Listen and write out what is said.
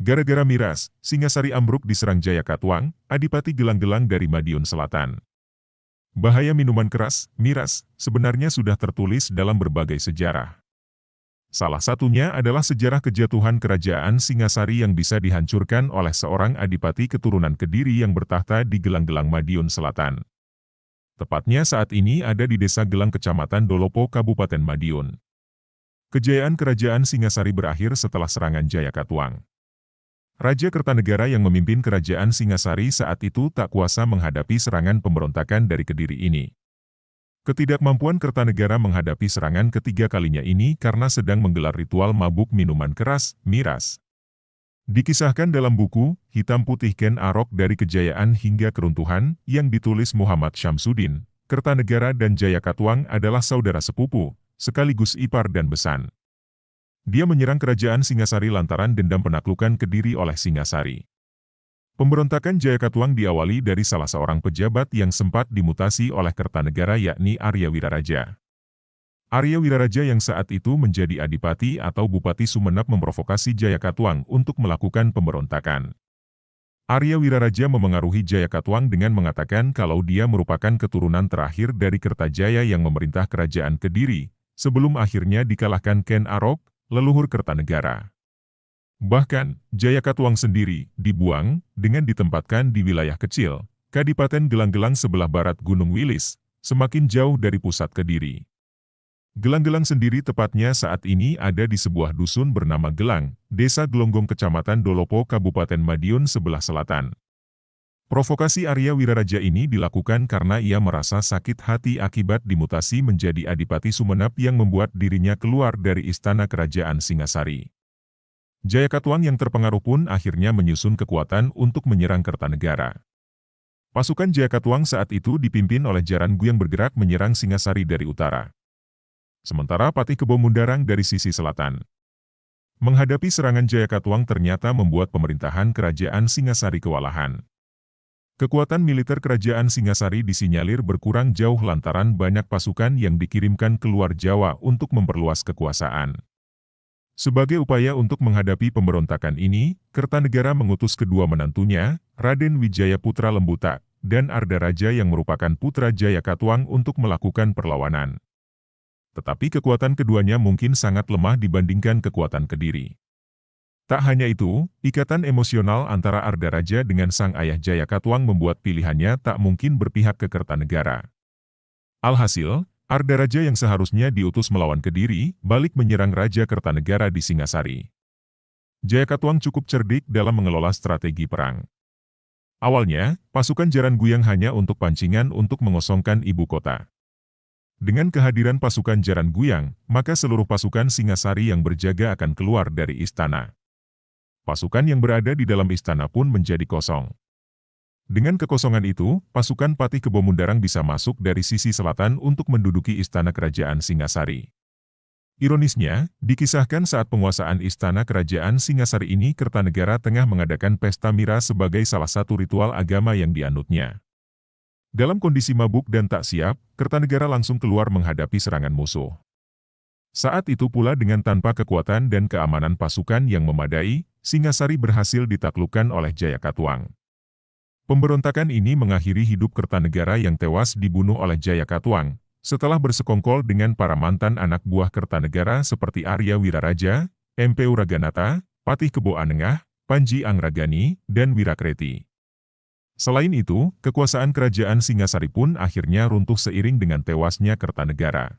Gara-gara miras, Singasari ambruk diserang Jayakatwang, Adipati gelang-gelang dari Madiun Selatan. Bahaya minuman keras, miras, sebenarnya sudah tertulis dalam berbagai sejarah. Salah satunya adalah sejarah kejatuhan kerajaan Singasari yang bisa dihancurkan oleh seorang adipati keturunan Kediri yang bertahta di Gelang-Gelang Madiun Selatan. Tepatnya saat ini ada di Desa Gelang Kecamatan Dolopo Kabupaten Madiun. Kejayaan kerajaan Singasari berakhir setelah serangan Jayakatwang. Raja Kertanegara yang memimpin kerajaan Singasari saat itu tak kuasa menghadapi serangan pemberontakan dari Kediri ini. Ketidakmampuan Kertanegara menghadapi serangan ketiga kalinya ini karena sedang menggelar ritual mabuk minuman keras, miras. Dikisahkan dalam buku, Hitam Putih Ken Arok dari Kejayaan hingga Keruntuhan, yang ditulis Muhammad Syamsuddin, Kertanegara dan Jayakatwang adalah saudara sepupu, sekaligus ipar dan besan. Dia menyerang kerajaan Singasari lantaran dendam penaklukan Kediri oleh Singasari. Pemberontakan Jayakatwang diawali dari salah seorang pejabat yang sempat dimutasi oleh Kertanegara yakni Arya Wiraraja. Arya Wiraraja yang saat itu menjadi adipati atau Bupati Sumenep memprovokasi Jayakatwang untuk melakukan pemberontakan. Arya Wiraraja memengaruhi Jayakatwang dengan mengatakan kalau dia merupakan keturunan terakhir dari Kertajaya yang memerintah kerajaan Kediri, sebelum akhirnya dikalahkan Ken Arok, leluhur Kertanegara. Bahkan, Jayakatwang sendiri dibuang dengan ditempatkan di wilayah kecil, Kadipaten Gelang-Gelang sebelah barat Gunung Wilis, semakin jauh dari pusat Kediri. Gelang-Gelang sendiri tepatnya saat ini ada di sebuah dusun bernama Gelang, Desa Gelonggong Kecamatan Dolopo Kabupaten Madiun sebelah selatan. Provokasi Arya Wiraraja ini dilakukan karena ia merasa sakit hati akibat dimutasi menjadi Adipati Sumenep yang membuat dirinya keluar dari istana kerajaan Singasari. Jayakatwang yang terpengaruh pun akhirnya menyusun kekuatan untuk menyerang Kertanegara. Pasukan Jayakatwang saat itu dipimpin oleh Jaran Gu yang bergerak menyerang Singasari dari utara. Sementara Patih Kebo Mundarang dari sisi selatan. Menghadapi serangan Jayakatwang ternyata membuat pemerintahan kerajaan Singasari kewalahan. Kekuatan militer kerajaan Singasari disinyalir berkurang jauh lantaran banyak pasukan yang dikirimkan keluar Jawa untuk memperluas kekuasaan. Sebagai upaya untuk menghadapi pemberontakan ini, Kertanegara mengutus kedua menantunya, Raden Wijaya Putra Lembutak, dan Ardaraja yang merupakan putra Jayakatwang untuk melakukan perlawanan. Tetapi kekuatan keduanya mungkin sangat lemah dibandingkan kekuatan Kediri. Tak hanya itu, ikatan emosional antara Ardaraja dengan sang ayah Jayakatwang membuat pilihannya tak mungkin berpihak ke Kertanegara. Alhasil, Ardaraja yang seharusnya diutus melawan Kediri, balik menyerang Raja Kertanegara di Singasari. Jayakatwang cukup cerdik dalam mengelola strategi perang. Awalnya, pasukan Jaran Guyang hanya untuk pancingan untuk mengosongkan ibu kota. Dengan kehadiran pasukan Jaran Guyang, maka seluruh pasukan Singasari yang berjaga akan keluar dari istana. Pasukan yang berada di dalam istana pun menjadi kosong. Dengan kekosongan itu, pasukan Patih Kebo Mundarang bisa masuk dari sisi selatan untuk menduduki istana kerajaan Singasari. Ironisnya, dikisahkan saat penguasaan istana kerajaan Singasari ini Kertanegara tengah mengadakan pesta miras sebagai salah satu ritual agama yang dianutnya. Dalam kondisi mabuk dan tak siap, Kertanegara langsung keluar menghadapi serangan musuh. Saat itu pula dengan tanpa kekuatan dan keamanan pasukan yang memadai, Singasari berhasil ditaklukkan oleh Jayakatwang. Pemberontakan ini mengakhiri hidup Kertanegara yang tewas dibunuh oleh Jayakatwang, setelah bersekongkol dengan para mantan anak buah Kertanegara seperti Arya Wiraraja, Empu Uraganata, Patih Kebo Anengah, Panji Angragani, dan Wirakreti. Selain itu, kekuasaan kerajaan Singasari pun akhirnya runtuh seiring dengan tewasnya Kertanegara.